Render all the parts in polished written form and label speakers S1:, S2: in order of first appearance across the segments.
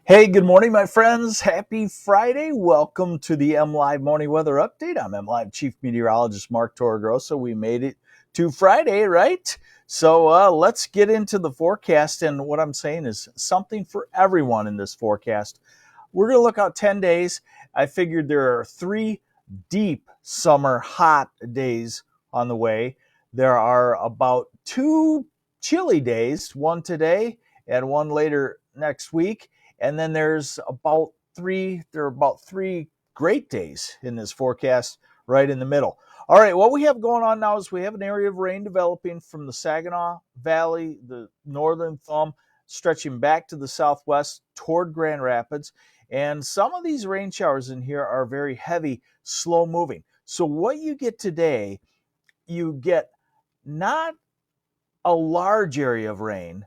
S1: Hey, good morning, my friends. Happy Friday. Welcome to the MLive Morning Weather Update. I'm MLive Chief Meteorologist Mark Torregrossa. We made it to Friday, right? So let's get into the forecast. And what I'm saying is something for everyone in this forecast. We're going to look out 10 days. I figured there are 3 deep summer hot days on the way. There are about 2 chilly days, one today and one later next week. And then there are about three great days in this forecast right in the middle. All right, what we have going on now is we have an area of rain developing from the Saginaw Valley, the northern thumb, stretching back to the southwest toward Grand Rapids. And some of these rain showers in here are very heavy, slow moving. So what you get today, you get not a large area of rain,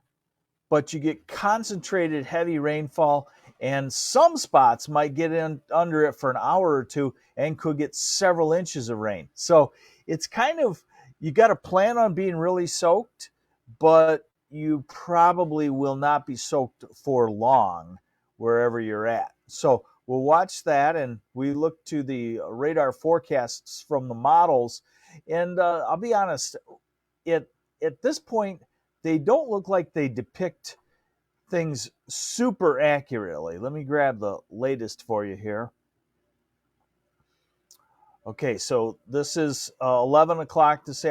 S1: but you get concentrated heavy rainfall, and some spots might get in under it for an hour or two and could get several inches of rain. So it's kind of, you got to plan on being really soaked, but you probably will not be soaked for long wherever you're at. So we'll watch that, and we look to the radar forecasts from the models. And I'll be honest, it at this point, they don't look like they depict things super accurately. Let me grab the latest for you here. Okay, so this is 11 o'clock this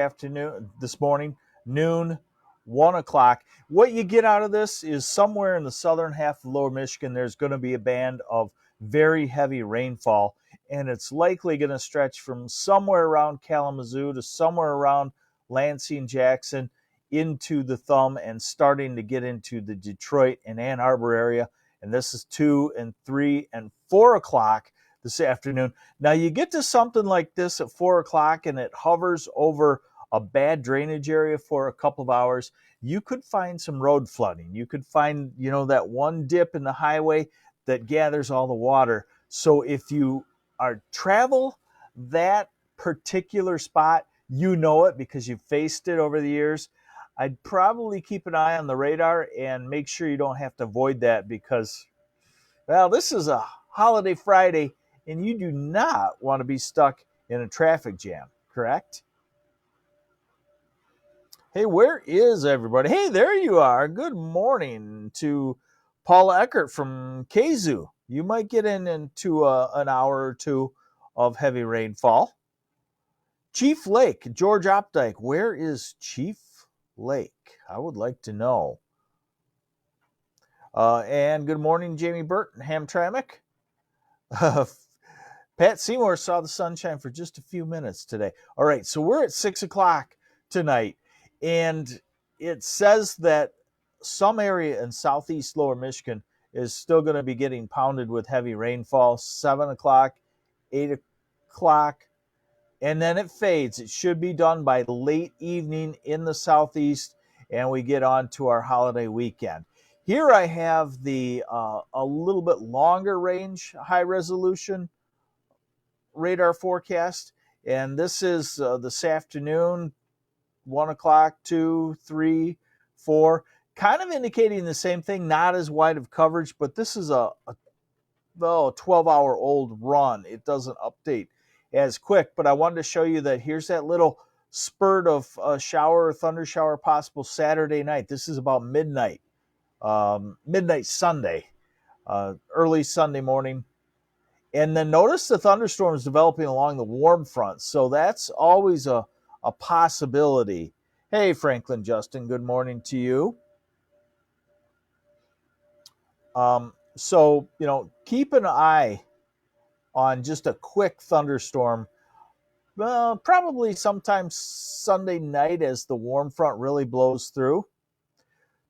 S1: morning, noon, 1 o'clock. What you get out of this is somewhere in the southern half of lower Michigan, there's going to be a band of very heavy rainfall, and it's likely going to stretch from somewhere around Kalamazoo to somewhere around Lansing, Jackson, into the thumb and starting to get into the Detroit and Ann Arbor area. And this is 2 and 3 and 4 o'clock this afternoon. Now you get to something like this at 4 o'clock and it hovers over a bad drainage area for a couple of hours. You could find some road flooding. You could find, that one dip in the highway that gathers all the water. So if you are travel that particular spot, you know it because you've faced it over the years. I'd probably keep an eye on the radar and make sure you don't have to avoid that because, well, this is a holiday Friday and you do not want to be stuck in a traffic jam, correct? Hey, where is everybody? Hey, there you are. Good morning to Paula Eckert from Kazoo. You might get into an hour or two of heavy rainfall. Chief Lake, George Opdyke. Where is Chief Lake? I would like to know. And good morning, Jamie Burton, Hamtramck. Pat Seymour saw the sunshine for just a few minutes today. All right, so we're at 6 o'clock tonight, and it says that some area in southeast lower Michigan is still going to be getting pounded with heavy rainfall. 7 o'clock, 8 o'clock, and then it fades. It should be done by late evening in the southeast, and we get on to our holiday weekend. Here I have the a little bit longer range high resolution radar forecast, and this is this afternoon, 1 o'clock, 2, 3, 4, kind of indicating the same thing, not as wide of coverage, but this is a 12-hour old run. It doesn't update as quick, but I wanted to show you that here's that little spurt of shower or thunder shower possible Saturday night. This is about midnight, midnight Sunday, early Sunday morning. And then notice the thunderstorms developing along the warm front. So that's always a possibility. Hey, Franklin Justin, good morning to you. So, keep an eye on just a quick thunderstorm. Well, probably sometime Sunday night as the warm front really blows through.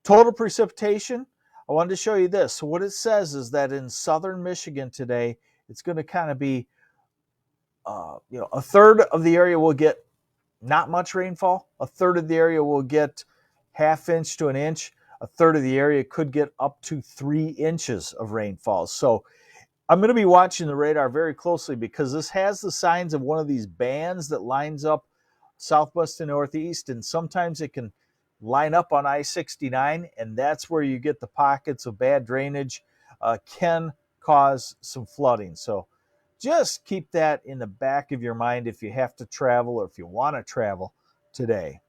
S1: Total precipitation, I wanted to show you this. So what it says is that in southern Michigan today, it's going to kind of be, a third of the area will get not much rainfall. A third of the area will get half inch to an inch. A third of the area could get up to 3 inches of rainfall. So I'm going to be watching the radar very closely because this has the signs of one of these bands that lines up southwest and northeast, and sometimes it can line up on I-69, and that's where you get the pockets of bad drainage. can cause some flooding. So just keep that in the back of your mind if you have to travel or if you want to travel today.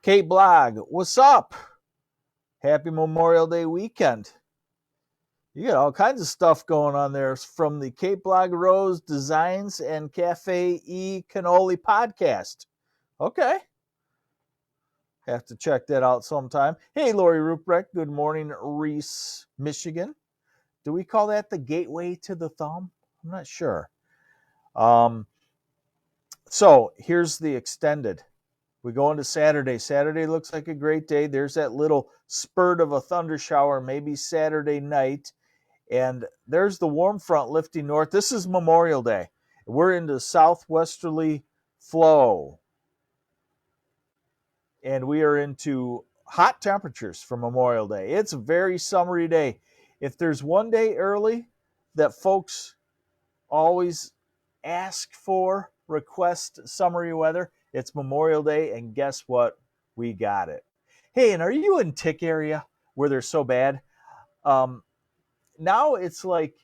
S1: Kate Blog, what's up? Happy Memorial Day weekend. You got all kinds of stuff going on there from the Kate Blog Rose Designs and Cafe E Cannoli podcast. Okay. Have to check that out sometime. Hey, Lori Ruprecht. Good morning, Reese, Michigan. Do we call that the gateway to the thumb? I'm not sure. So here's the extended. We go into Saturday. Saturday looks like a great day. There's that little spurt of a thunder shower, maybe Saturday night. And there's the warm front lifting north. This is Memorial Day. We're into southwesterly flow. And we are into hot temperatures for Memorial Day. It's a very summery day. If there's one day early that folks always ask for, request summery weather, it's Memorial Day, and guess what? We got it. Hey, and are you in tick area where they're so bad? Now it's like,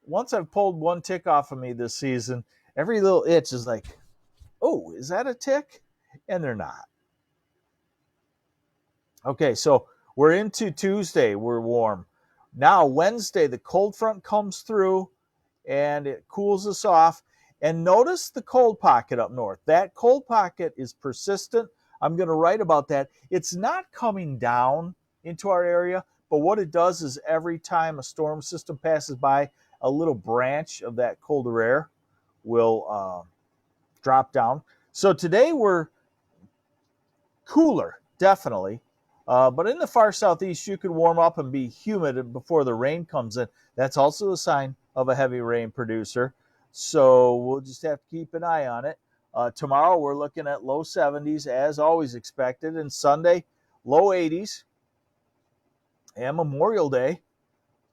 S1: once I've pulled one tick off of me this season, every little itch is like, oh, is that a tick? And they're not. Okay, so we're into Tuesday. We're warm. Now, Wednesday, the cold front comes through and it cools us off. And notice the cold pocket up north. That cold pocket is persistent. I'm going to write about that. It's not coming down into our area, but what it does is every time a storm system passes by, a little branch of that colder air will drop down. So today we're cooler, definitely. But in the far southeast, you could warm up and be humid before the rain comes in. That's also a sign of a heavy rain producer. So we'll just have to keep an eye on it. Tomorrow, we're looking at low 70s, as always expected. And Sunday, low 80s. And Memorial Day,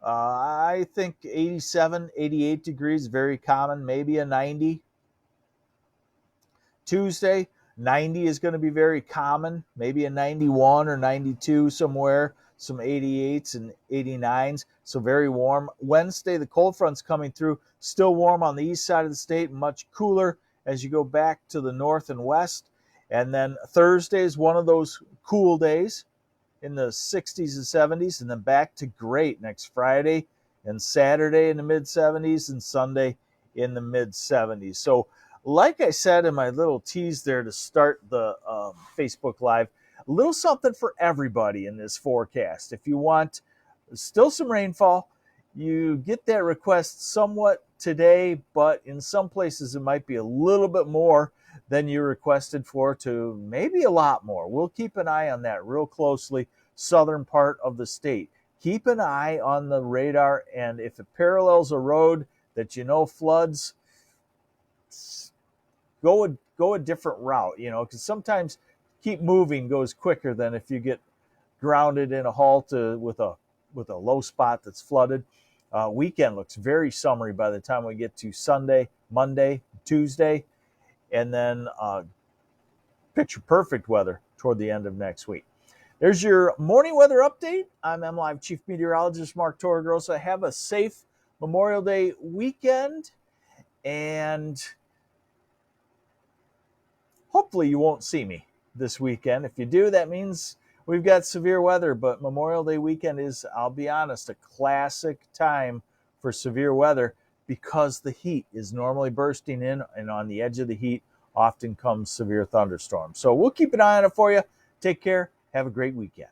S1: I think 87, 88 degrees, very common, maybe a 90. Tuesday, 90 is going to be very common, maybe a 91 or 92 somewhere, some 88s and 89s, so very warm. Wednesday, the cold front's coming through, still warm on the east side of the state, much cooler as you go back to the north and west. And then Thursday is one of those cool days in the 60s and 70s, and then back to great next Friday and Saturday in the mid 70s and Sunday in the mid 70s. So like I said in my little tease there to start the Facebook Live, a little something for everybody in this forecast. If you want still some rainfall, you get that request somewhat today, but in some places it might be a little bit more than you requested for, to maybe a lot more. We'll keep an eye on that real closely, southern part of the state. Keep an eye on the radar, and if it parallels a road that you know floods, go a different route, because sometimes keep moving goes quicker than if you get grounded in a halt with a low spot that's flooded. Weekend looks very summery by the time we get to Sunday, Monday, Tuesday, and then picture perfect weather toward the end of next week. There's your morning weather update. I'm MLive Chief Meteorologist Mark Torregrossa. Have a safe Memorial Day weekend, and hopefully you won't see me this weekend. If you do, that means we've got severe weather, but Memorial Day weekend is, I'll be honest, a classic time for severe weather because the heat is normally bursting in, and on the edge of the heat often comes severe thunderstorms. So we'll keep an eye on it for you. Take care. Have a great weekend.